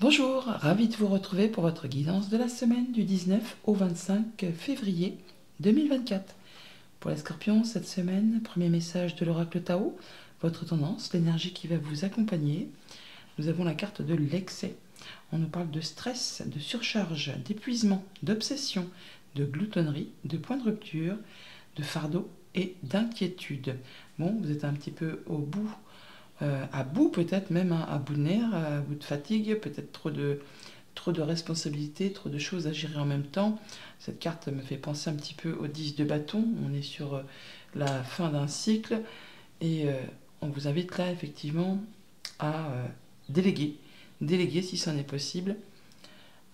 Bonjour, ravi de vous retrouver pour votre guidance de la semaine du 19 au 25 février 2024. Pour les scorpions, cette semaine, premier message de l'oracle Tao, votre tendance, l'énergie qui va vous accompagner. Nous avons la carte de l'excès. On nous parle de stress, de surcharge, d'épuisement, d'obsession, de gloutonnerie, de point de rupture, de fardeau et d'inquiétude. Bon, vous êtes un petit peu au bout, à bout peut-être même, hein, à bout de nerfs, à bout de fatigue, peut-être trop de responsabilités, trop de choses à gérer en même temps. Cette carte me fait penser un petit peu au 10 de bâton. On est sur la fin d'un cycle et on vous invite là effectivement à déléguer. Déléguer si c'en est possible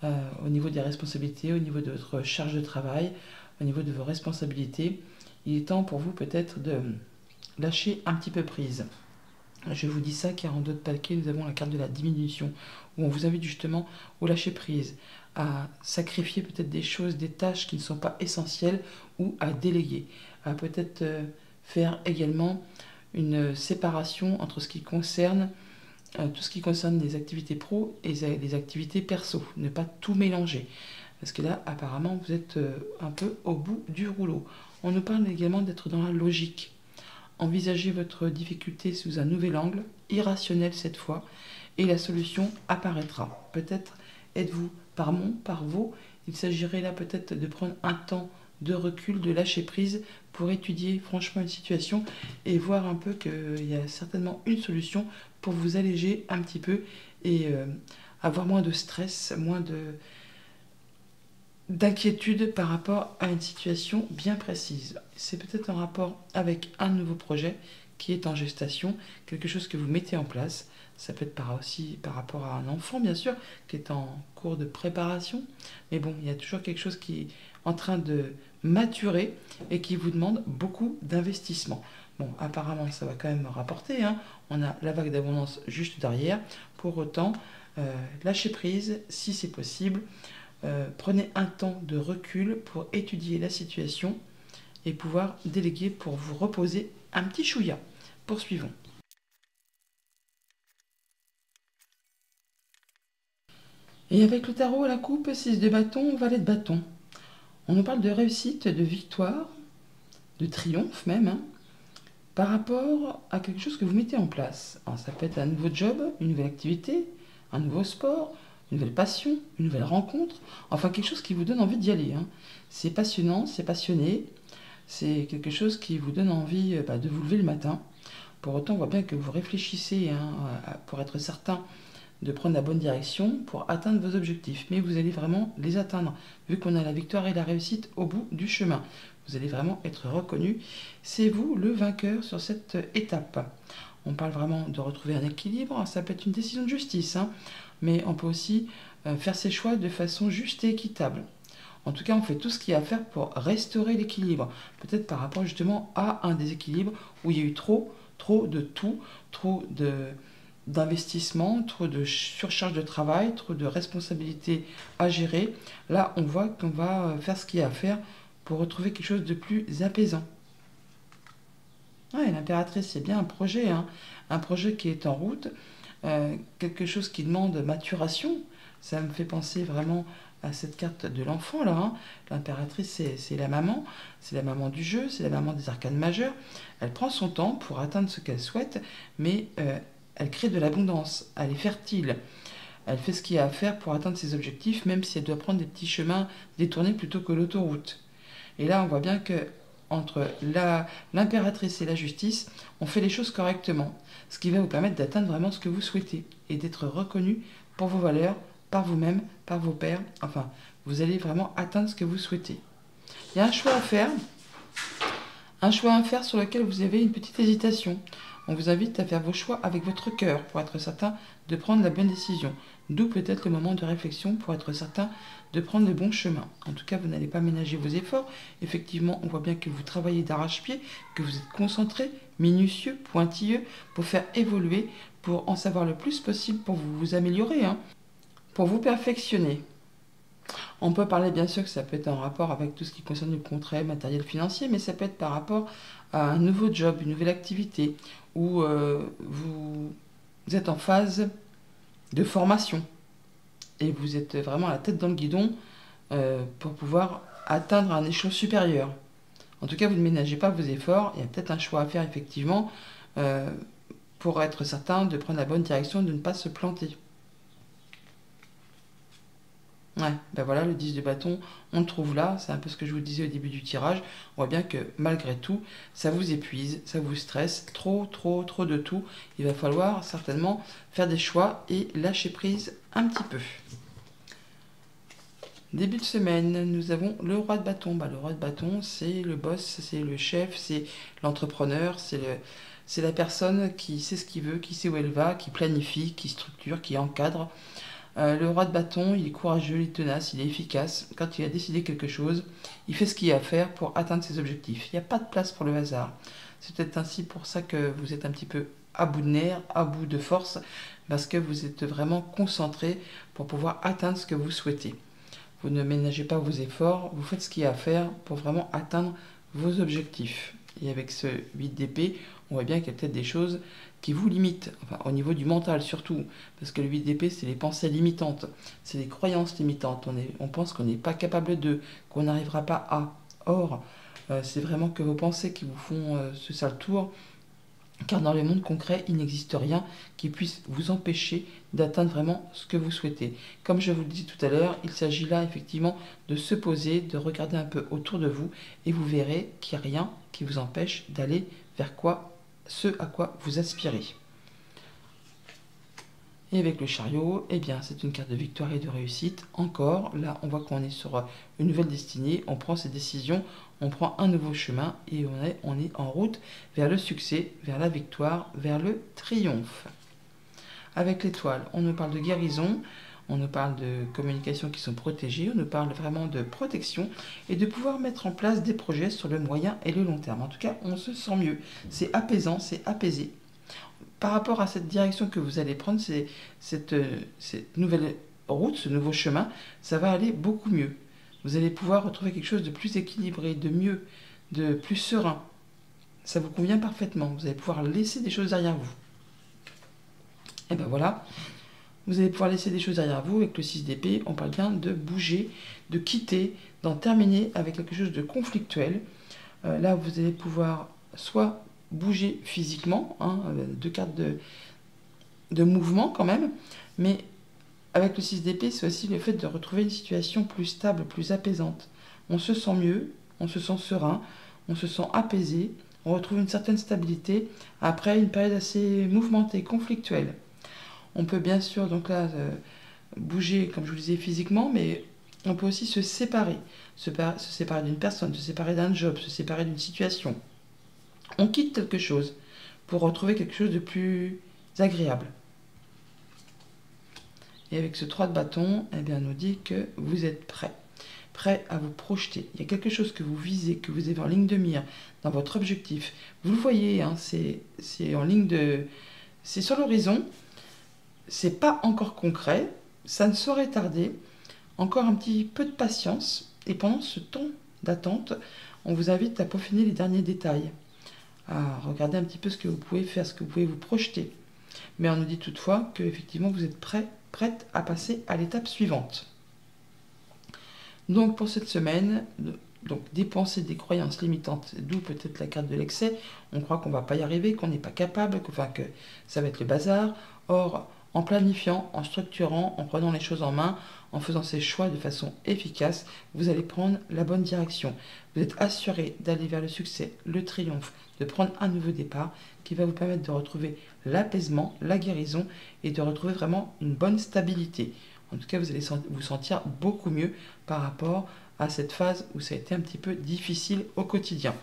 au niveau des responsabilités, au niveau de votre charge de travail, au niveau de vos responsabilités. Il est temps pour vous peut-être de lâcher un petit peu prise. Je vous dis ça car en d'autres paquets, nous avons la carte de la diminution, où on vous invite justement au lâcher prise, à sacrifier peut-être des choses, des tâches qui ne sont pas essentielles, ou à déléguer, à peut-être faire également une séparation entre ce qui concerne tout ce qui concerne les activités pro et les activités perso, ne pas tout mélanger. Parce que là, apparemment, vous êtes un peu au bout du rouleau. On nous parle également d'être dans la logique. Envisagez votre difficulté sous un nouvel angle, irrationnel cette fois, et la solution apparaîtra. Peut-être êtes-vous par mon, par vos. Il s'agirait là peut-être de prendre un temps de recul, de lâcher prise pour étudier franchement une situation et voir un peu qu'il y a certainement une solution pour vous alléger un petit peu et avoir moins de stress, moins d'inquiétude par rapport à une situation bien précise. C'est peut-être en rapport avec un nouveau projet qui est en gestation, quelque chose que vous mettez en place. Ça peut être aussi par rapport à un enfant, bien sûr, qui est en cours de préparation. Mais bon, il y a toujours quelque chose qui est en train de maturer et qui vous demande beaucoup d'investissement. Bon, apparemment, ça va quand même rapporter, hein. On a la vague d'abondance juste derrière. Pour autant, lâchez prise si c'est possible. Prenez un temps de recul pour étudier la situation et pouvoir déléguer pour vous reposer un petit chouïa. Poursuivons. Et avec le tarot à la coupe, 6 de bâton, valet de bâton. On nous parle de réussite, de victoire, de triomphe même, hein, par rapport à quelque chose que vous mettez en place. Alors, ça peut être un nouveau job, une nouvelle activité, un nouveau sport, une nouvelle passion, une nouvelle rencontre, enfin quelque chose qui vous donne envie d'y aller, hein. C'est passionnant, c'est passionné, c'est quelque chose qui vous donne envie de vous lever le matin. Pour autant, on voit bien que vous réfléchissez, hein, pour être certain de prendre la bonne direction pour atteindre vos objectifs. Mais vous allez vraiment les atteindre, vu qu'on a la victoire et la réussite au bout du chemin. Vous allez vraiment être reconnu. C'est vous le vainqueur sur cette étape. On parle vraiment de retrouver un équilibre. Ça peut être une décision de justice, hein, mais on peut aussi faire ses choix de façon juste et équitable. En tout cas, on fait tout ce qu'il y a à faire pour restaurer l'équilibre. Peut-être par rapport justement à un déséquilibre où il y a eu trop de tout, trop d'investissement, trop de surcharge de travail, trop de responsabilités à gérer. Là, on voit qu'on va faire ce qu'il y a à faire pour retrouver quelque chose de plus apaisant. Ouais, l'impératrice, c'est bien un projet, hein, un projet qui est en route, quelque chose qui demande maturation. Ça me fait penser vraiment à cette carte de l'enfant là, hein. L'impératrice, c'est la maman du jeu, c'est la maman des arcanes majeures. Elle prend son temps pour atteindre ce qu'elle souhaite, mais elle crée de l'abondance, elle est fertile. Elle fait ce qu'il y a à faire pour atteindre ses objectifs, même si elle doit prendre des petits chemins détournés plutôt que l'autoroute. Et là, on voit bien que entre l'impératrice et la justice, on fait les choses correctement, ce qui va vous permettre d'atteindre vraiment ce que vous souhaitez et d'être reconnu pour vos valeurs, par vous-même, par vos pairs. Enfin, vous allez vraiment atteindre ce que vous souhaitez. Il y a un choix à faire sur lequel vous avez une petite hésitation. On vous invite à faire vos choix avec votre cœur pour être certain de prendre la bonne décision. D'où peut-être le moment de réflexion pour être certain de prendre le bon chemin. En tout cas, vous n'allez pas ménager vos efforts. Effectivement, on voit bien que vous travaillez d'arrache-pied, que vous êtes concentré, minutieux, pointilleux, pour faire évoluer, pour en savoir le plus possible, pour vous améliorer, hein, pour vous perfectionner. On peut parler bien sûr que ça peut être en rapport avec tout ce qui concerne le contrat matériel financier, mais ça peut être par rapport à un nouveau job, une nouvelle activité, où vous êtes en phase de formation. et vous êtes vraiment la tête dans le guidon pour pouvoir atteindre un échelon supérieur. En tout cas, vous ne ménagez pas vos efforts. Il y a peut-être un choix à faire, effectivement, pour être certain de prendre la bonne direction et de ne pas se planter. Ouais, ben voilà, le 10 de bâton, on le trouve là. C'est un peu ce que je vous disais au début du tirage. On voit bien que malgré tout, ça vous épuise, ça vous stresse. Trop de tout. Il va falloir certainement faire des choix et lâcher prise un petit peu. Début de semaine, nous avons le roi de bâton. Le roi de bâton, c'est le boss, c'est le chef, c'est l'entrepreneur, c'est la personne qui sait ce qu'il veut, qui sait où elle va, qui planifie, qui structure, qui encadre. Le roi de bâton, il est courageux, il est tenace, il est efficace. Quand il a décidé quelque chose, il fait ce qu'il y a à faire pour atteindre ses objectifs. Il n'y a pas de place pour le hasard. C'est peut-être ainsi pour ça que vous êtes un petit peu à bout de nerfs, à bout de force, parce que vous êtes vraiment concentré pour pouvoir atteindre ce que vous souhaitez. Vous ne ménagez pas vos efforts, vous faites ce qu'il y a à faire pour vraiment atteindre vos objectifs. Et avec ce 8 d'épée, on voit bien qu'il y a peut-être des choses qui vous limitent, enfin, au niveau du mental surtout, parce que le 8 d'épée, c'est les pensées limitantes, c'est les croyances limitantes. On pense qu'on n'est pas capable de, qu'on n'arrivera pas à. Or, c'est vraiment que vos pensées qui vous font ce sale tour, car dans le monde concret, il n'existe rien qui puisse vous empêcher d'atteindre vraiment ce que vous souhaitez. Comme je vous le disais tout à l'heure, il s'agit là effectivement de se poser, de regarder un peu autour de vous, et vous verrez qu'il n'y a rien qui vous empêche d'aller vers ce à quoi vous aspirez. Et avec le chariot, eh bien, c'est une carte de victoire et de réussite. Encore, là, on voit qu'on est sur une nouvelle destinée, on prend ses décisions, on prend un nouveau chemin et on est en route vers le succès, vers la victoire, vers le triomphe. Avec l'étoile, on nous parle de guérison, on nous parle de communications qui sont protégées, on nous parle vraiment de protection et de pouvoir mettre en place des projets sur le moyen et le long terme. En tout cas, on se sent mieux, c'est apaisant, c'est apaisé. Par rapport à cette direction que vous allez prendre, cette nouvelle route, ce nouveau chemin, ça va aller beaucoup mieux. Vous allez pouvoir retrouver quelque chose de plus équilibré, de mieux, de plus serein. Ça vous convient parfaitement. Vous allez pouvoir laisser des choses derrière vous. Et ben voilà, vous allez pouvoir laisser des choses derrière vous. Avec le 6 d'épée, on parle bien de bouger, de quitter, d'en terminer avec quelque chose de conflictuel. Là, vous allez pouvoir soit bouger physiquement, deux cartes de mouvement quand même, mais avec le 6 d'épée, c'est aussi le fait de retrouver une situation plus stable, plus apaisante. On se sent mieux, on se sent serein, on se sent apaisé, on retrouve une certaine stabilité après une période assez mouvementée, conflictuelle. On peut bien sûr donc là bouger, comme je vous disais, physiquement, mais on peut aussi se séparer d'une personne, se séparer d'un job, se séparer d'une situation. On quitte quelque chose pour retrouver quelque chose de plus agréable. Et avec ce 3 de bâton, eh bien, on nous dit que vous êtes prêt à vous projeter. Il y a quelque chose que vous visez, que vous avez en ligne de mire dans votre objectif. Vous le voyez, c'est en ligne de... C'est sur l'horizon, c'est pas encore concret, ça ne saurait tarder. Encore un petit peu de patience. Et pendant ce temps d'attente, on vous invite à peaufiner les derniers détails, à regarder un petit peu ce que vous pouvez faire, ce que vous pouvez vous projeter. Mais on nous dit toutefois que effectivement vous êtes prête à passer à l'étape suivante. Donc pour cette semaine, des pensées, des croyances limitantes, d'où peut-être la carte de l'excès, on croit qu'on ne va pas y arriver, qu'on n'est pas capable, que ça va être le bazar. Or, en planifiant, en structurant, en prenant les choses en main, en faisant ses choix de façon efficace, vous allez prendre la bonne direction. Vous êtes assuré d'aller vers le succès, le triomphe, de prendre un nouveau départ qui va vous permettre de retrouver l'apaisement, la guérison et de retrouver vraiment une bonne stabilité. En tout cas, vous allez vous sentir beaucoup mieux par rapport à cette phase où ça a été un petit peu difficile au quotidien.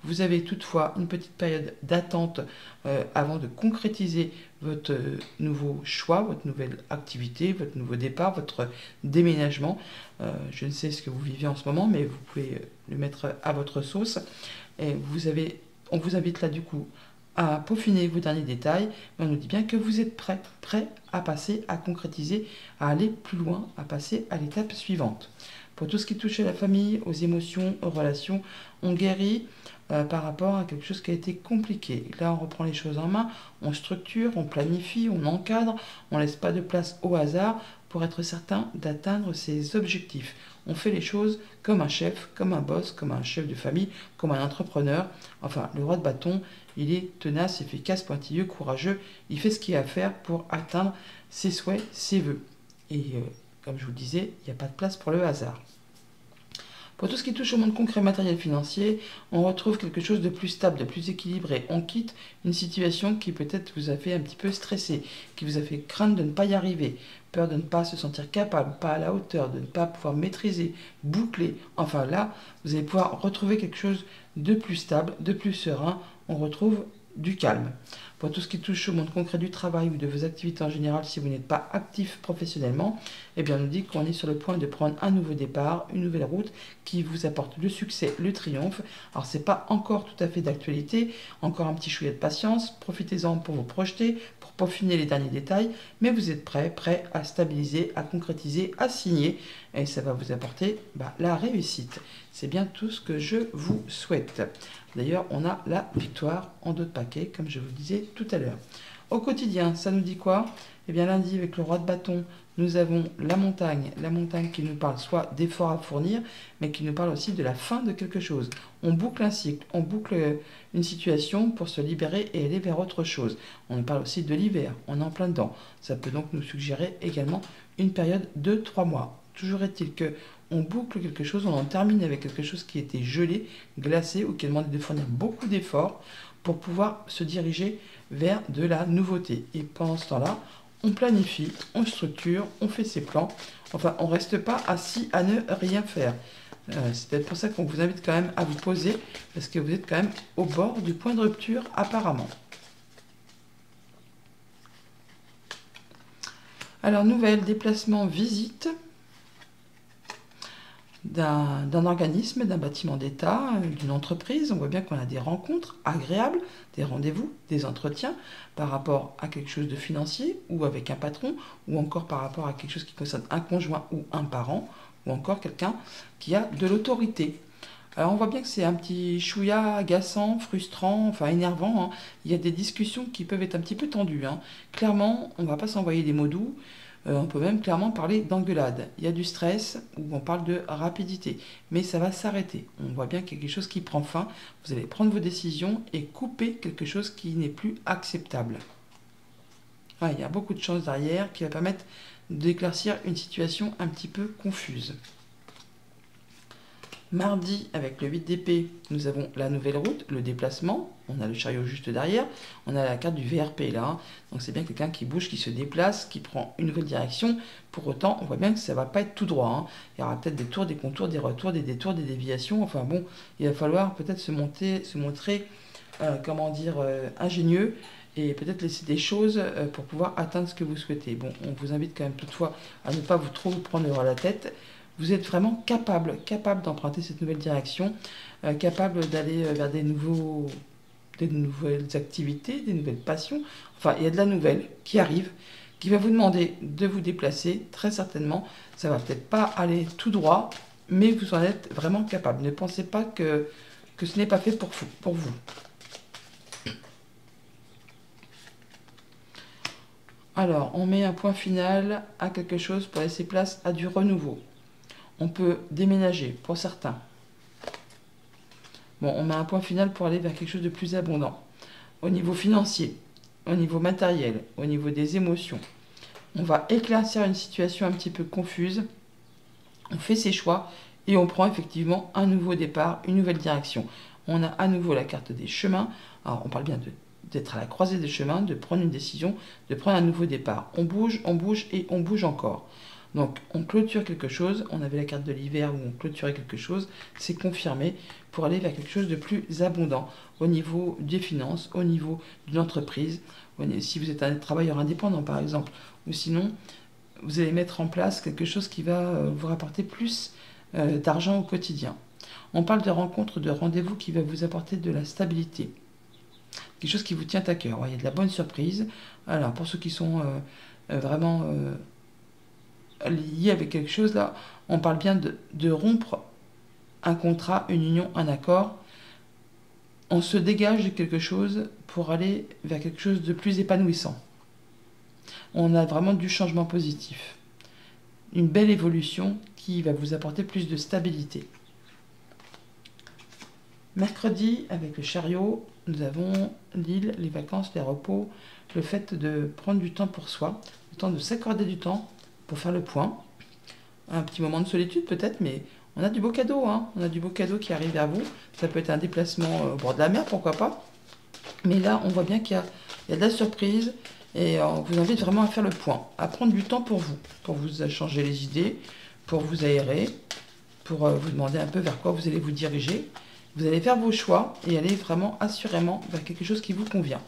Vous avez toutefois une petite période d'attente avant de concrétiser votre nouveau choix, votre nouvelle activité, votre nouveau départ, votre déménagement. Je ne sais ce que vous vivez en ce moment, mais vous pouvez le mettre à votre sauce. Et on vous invite là du coup à peaufiner vos derniers détails. On nous dit bien que vous êtes prêt à passer, à concrétiser, à aller plus loin, à passer à l'étape suivante. Pour tout ce qui touche à la famille, aux émotions, aux relations, on guérit par rapport à quelque chose qui a été compliqué. Là, on reprend les choses en main, on structure, on planifie, on encadre, on ne laisse pas de place au hasard, pour être certain d'atteindre ses objectifs. On fait les choses comme un chef, comme un boss, comme un chef de famille, comme un entrepreneur. Enfin, le roi de bâton, il est tenace, efficace, pointilleux, courageux. Il fait ce qu'il a à faire pour atteindre ses souhaits, ses vœux. Et comme je vous le disais, il n'y a pas de place pour le hasard. Pour tout ce qui touche au monde concret matériel financier, on retrouve quelque chose de plus stable, de plus équilibré. On quitte une situation qui peut-être vous a fait un petit peu stresser, qui vous a fait craindre de ne pas y arriver, peur de ne pas se sentir capable, pas à la hauteur, de ne pas pouvoir maîtriser, boucler. Enfin là, vous allez pouvoir retrouver quelque chose de plus stable, de plus serein. On retrouve du calme. Pour tout ce qui touche au monde concret du travail ou de vos activités en général, si vous n'êtes pas actif professionnellement, eh bien on nous dit qu'on est sur le point de prendre un nouveau départ, une nouvelle route qui vous apporte le succès, le triomphe. Alors c'est pas encore tout à fait d'actualité, encore un petit chouïa de patience, profitez-en pour vous projeter, pour peaufiner les derniers détails, mais vous êtes prêt à stabiliser, à concrétiser, à signer, et ça va vous apporter la réussite. C'est bien tout ce que je vous souhaite. D'ailleurs, on a la victoire en dos de paquet, comme je vous le disais tout à l'heure. Au quotidien, ça nous dit quoi? Eh bien, lundi, avec le roi de bâton, nous avons la montagne qui nous parle soit d'efforts à fournir, mais qui nous parle aussi de la fin de quelque chose. On boucle un cycle, on boucle une situation pour se libérer et aller vers autre chose. On nous parle aussi de l'hiver, on est en plein dedans. Ça peut donc nous suggérer également une période de 3 mois. Toujours est-il que on boucle quelque chose, on en termine avec quelque chose qui était gelé, glacé ou qui a demandé de fournir beaucoup d'efforts pour pouvoir se diriger vers de la nouveauté. Et pendant ce temps-là, on planifie, on structure, on fait ses plans. Enfin, on ne reste pas assis à ne rien faire. C'est peut-être pour ça qu'on vous invite quand même à vous poser, parce que vous êtes quand même au bord du point de rupture apparemment. Alors, nouvelle, déplacement, visite d'un organisme, d'un bâtiment d'État, d'une entreprise. On voit bien qu'on a des rencontres agréables, des rendez-vous, des entretiens par rapport à quelque chose de financier ou avec un patron, ou encore par rapport à quelque chose qui concerne un conjoint ou un parent, ou encore quelqu'un qui a de l'autorité. Alors on voit bien que c'est un petit chouïa agaçant, frustrant, enfin énervant, hein. Il y a des discussions qui peuvent être un petit peu tendues, hein. Clairement, on ne va pas s'envoyer des mots doux. On peut même clairement parler d'engueulade. Il y a du stress, où on parle de rapidité. Mais ça va s'arrêter. On voit bien qu'il y a quelque chose qui prend fin. Vous allez prendre vos décisions et couper quelque chose qui n'est plus acceptable. Ouais, il y a beaucoup de choses derrière qui va permettre d'éclaircir une situation un petit peu confuse. Mardi, avec le 8 d'épée, nous avons la nouvelle route, le déplacement. On a le chariot juste derrière. On a la carte du VRP là. Hein. Donc c'est bien quelqu'un qui bouge, qui se déplace, qui prend une nouvelle direction. Pour autant, on voit bien que ça ne va pas être tout droit. Hein. Il y aura peut-être des tours, des contours, des retours, des détours, des déviations. Enfin bon, il va falloir peut-être se montrer, ingénieux. Et peut-être laisser des choses pour pouvoir atteindre ce que vous souhaitez. Bon, on vous invite quand même toutefois à ne pas vous trop prendre à la tête. Vous êtes vraiment capable d'emprunter cette nouvelle direction, capable d'aller vers des nouvelles activités, des nouvelles passions. Enfin, il y a de la nouvelle qui arrive, qui va vous demander de vous déplacer, très certainement. Ça va peut-être pas aller tout droit, mais vous en êtes vraiment capable. Ne pensez pas que ce n'est pas fait pour vous. Alors, on met un point final à quelque chose pour laisser place à du renouveau. On peut déménager, pour certains. Bon, on met un point final pour aller vers quelque chose de plus abondant. Au niveau financier, au niveau matériel, au niveau des émotions. On va éclaircir une situation un petit peu confuse. On fait ses choix et on prend effectivement un nouveau départ, une nouvelle direction. On a à nouveau la carte des chemins. Alors, on parle bien d'être à la croisée des chemins, de prendre une décision, de prendre un nouveau départ. On bouge et on bouge encore. Donc on clôture quelque chose, on avait la carte de l'hiver où on clôturait quelque chose, c'est confirmé pour aller vers quelque chose de plus abondant au niveau des finances, au niveau d'une entreprise, si vous êtes un travailleur indépendant par exemple, ou sinon vous allez mettre en place quelque chose qui va vous rapporter plus d'argent au quotidien. On parle de rencontres, de rendez-vous qui va vous apporter de la stabilité, quelque chose qui vous tient à cœur. Il y a de la bonne surprise. Alors pour ceux qui sont vraiment lié avec quelque chose, là, on parle bien de rompre un contrat, une union, un accord. On se dégage de quelque chose pour aller vers quelque chose de plus épanouissant. On a vraiment du changement positif. une belle évolution qui va vous apporter plus de stabilité. Mercredi, avec le chariot, nous avons l'île, les vacances, les repos, le fait de prendre du temps pour soi, le temps de s'accorder du temps pour faire le point. Un petit moment de solitude peut-être, mais on a du beau cadeau, hein. On a du beau cadeau qui arrive vers vous. Ça peut être un déplacement au bord de la mer, pourquoi pas. Mais là, on voit bien qu'il y a de la surprise et on vous invite vraiment à faire le point, à prendre du temps pour vous changer les idées, pour vous aérer, pour vous demander un peu vers quoi vous allez vous diriger. Vous allez faire vos choix et aller vraiment assurément vers quelque chose qui vous convient.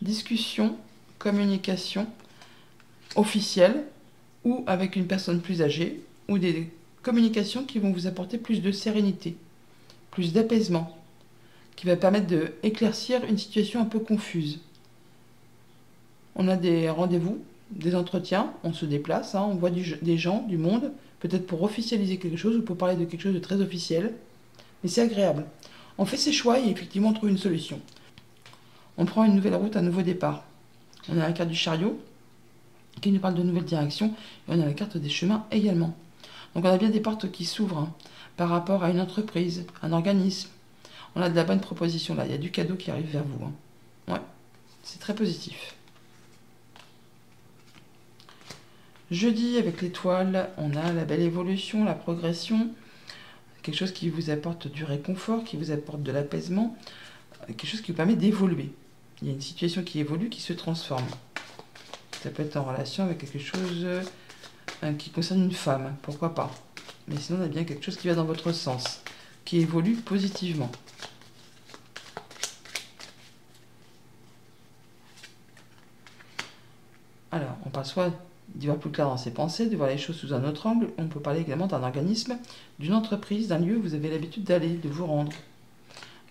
Discussion, communication officielle ou avec une personne plus âgée ou des communications qui vont vous apporter plus de sérénité, plus d'apaisement, qui va permettre d'éclaircir une situation un peu confuse. On a des rendez-vous, des entretiens, on se déplace, hein, on voit des gens, du monde, peut-être pour officialiser quelque chose ou pour parler de quelque chose de très officiel, mais c'est agréable. On fait ses choix et effectivement on trouve une solution. On prend une nouvelle route, un nouveau départ. On a la carte du chariot qui nous parle de nouvelles directions et on a la carte des chemins également. Donc on a bien des portes qui s'ouvrent hein, par rapport à une entreprise, un organisme. On a de la bonne proposition là, il y a du cadeau qui arrive vers vous. Hein. Ouais, c'est très positif. Jeudi, avec l'étoile, on a la belle évolution, la progression, quelque chose qui vous apporte du réconfort, qui vous apporte de l'apaisement, quelque chose qui vous permet d'évoluer. Il y a une situation qui évolue, qui se transforme. Ça peut être en relation avec quelque chose qui concerne une femme, pourquoi pas. Mais sinon, on a bien quelque chose qui va dans votre sens, qui évolue positivement. Alors, on parle soit d'y voir plus clair dans ses pensées, de voir les choses sous un autre angle. On peut parler également d'un organisme, d'une entreprise, d'un lieu où vous avez l'habitude d'aller, de vous rendre.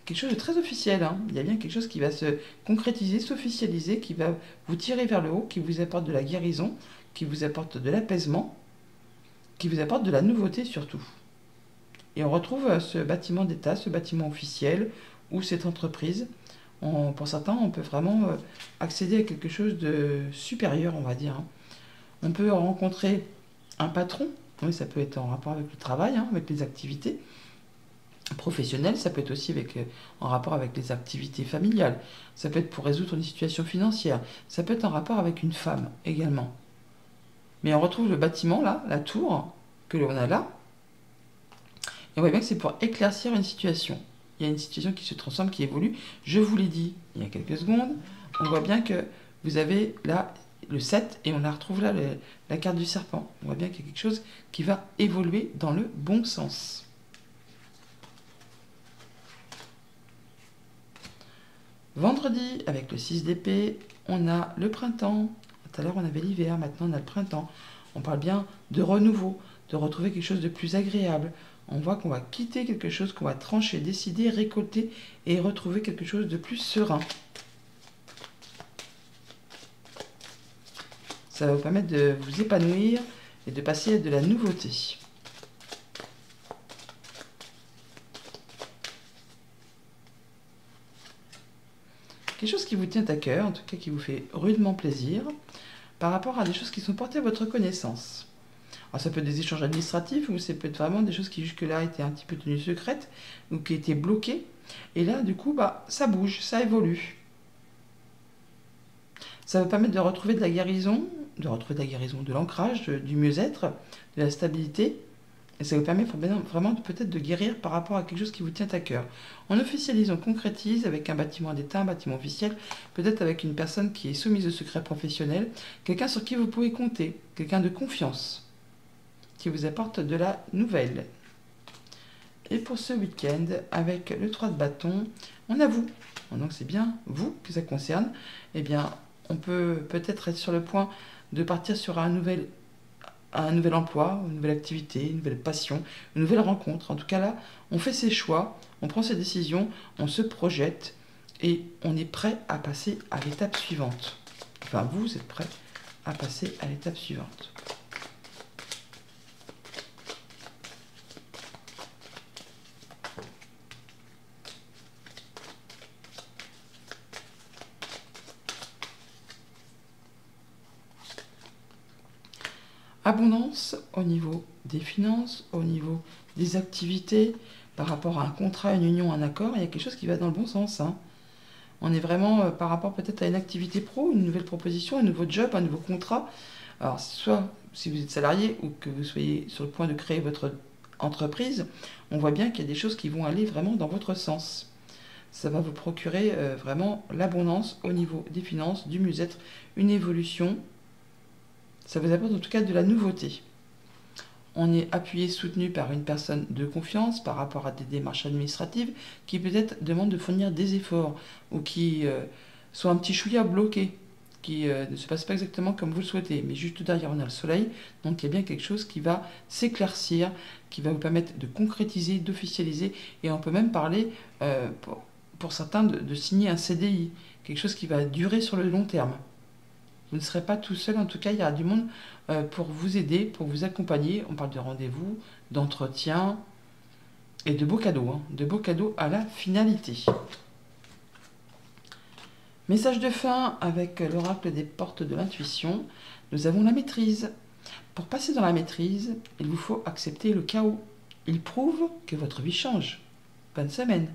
Quelque chose de très officiel. Hein. Il y a bien quelque chose qui va se concrétiser, s'officialiser, qui va vous tirer vers le haut, qui vous apporte de la guérison, qui vous apporte de l'apaisement, qui vous apporte de la nouveauté surtout. Et on retrouve ce bâtiment d'État, ce bâtiment officiel, ou cette entreprise. Pour certains, on peut vraiment accéder à quelque chose de supérieur, on va dire. Hein. On peut rencontrer un patron, oui, ça peut être en rapport avec le travail, hein, avec les activités professionnelles, ça peut être aussi en rapport avec les activités familiales, ça peut être pour résoudre une situation financière, ça peut être en rapport avec une femme également. Mais on retrouve le bâtiment là, la tour que l'on a là, et on voit bien que c'est pour éclaircir une situation. Il y a une situation qui se transforme, qui évolue. Je vous l'ai dit il y a quelques secondes, on voit bien que vous avez là le 7 et on la retrouve là, la carte du serpent. On voit bien qu'il y a quelque chose qui va évoluer dans le bon sens. Vendredi, avec le 6 d'épée, on a le printemps. Tout à l'heure, on avait l'hiver, maintenant on a le printemps. On parle bien de renouveau, de retrouver quelque chose de plus agréable. On voit qu'on va quitter quelque chose, qu'on va trancher, décider, récolter et retrouver quelque chose de plus serein. Ça va vous permettre de vous épanouir et de passer à de la nouveauté. Quelque chose qui vous tient à cœur, en tout cas qui vous fait rudement plaisir, par rapport à des choses qui sont portées à votre connaissance. Alors ça peut être des échanges administratifs, ou ça peut être vraiment des choses qui jusque-là étaient un petit peu tenues secrètes, ou qui étaient bloquées. Et là, du coup, ça bouge, ça évolue. Ça va permettre de retrouver de la guérison, de l'ancrage, du mieux-être, de la stabilité. Et ça vous permet vraiment peut-être de guérir par rapport à quelque chose qui vous tient à cœur. On officialise, on concrétise avec un bâtiment d'État, un bâtiment officiel, peut-être avec une personne qui est soumise au secret professionnel, quelqu'un sur qui vous pouvez compter, quelqu'un de confiance, qui vous apporte de la nouvelle. Et pour ce week-end, avec le 3 de bâton, on a vous. Donc c'est bien vous que ça concerne. Eh bien, on peut peut-être être sur le point de partir sur un nouvel emploi, une nouvelle activité, une nouvelle passion, une nouvelle rencontre. En tout cas là, on fait ses choix, on prend ses décisions, on se projette et on est prêt à passer à l'étape suivante. Enfin, vous êtes prêt à passer à l'étape suivante. Abondance au niveau des finances, au niveau des activités, par rapport à un contrat, une union, un accord, il y a quelque chose qui va dans le bon sens, hein. On est vraiment par rapport peut-être à une activité pro, une nouvelle proposition, un nouveau job, un nouveau contrat. Alors, soit si vous êtes salarié ou que vous soyez sur le point de créer votre entreprise, on voit bien qu'il y a des choses qui vont aller vraiment dans votre sens. Ça va vous procurer vraiment l'abondance au niveau des finances, du mieux-être, une évolution. Ça vous apporte en tout cas de la nouveauté. On est appuyé, soutenu par une personne de confiance par rapport à des démarches administratives qui peut-être demandent de fournir des efforts ou qui sont un petit chouïa bloqués, qui ne se passent pas exactement comme vous le souhaitez. Mais juste derrière, on a le soleil, donc il y a bien quelque chose qui va s'éclaircir, qui va vous permettre de concrétiser, d'officialiser, et on peut même parler, pour certains, de signer un CDI, quelque chose qui va durer sur le long terme. Vous ne serez pas tout seul, en tout cas, il y aura du monde pour vous aider, pour vous accompagner. On parle de rendez-vous, d'entretien et de beaux cadeaux, hein, de beaux cadeaux à la finalité. Message de fin avec l'oracle des portes de l'intuition. Nous avons la maîtrise. Pour passer dans la maîtrise, il vous faut accepter le chaos. Il prouve que votre vie change. Bonne semaine.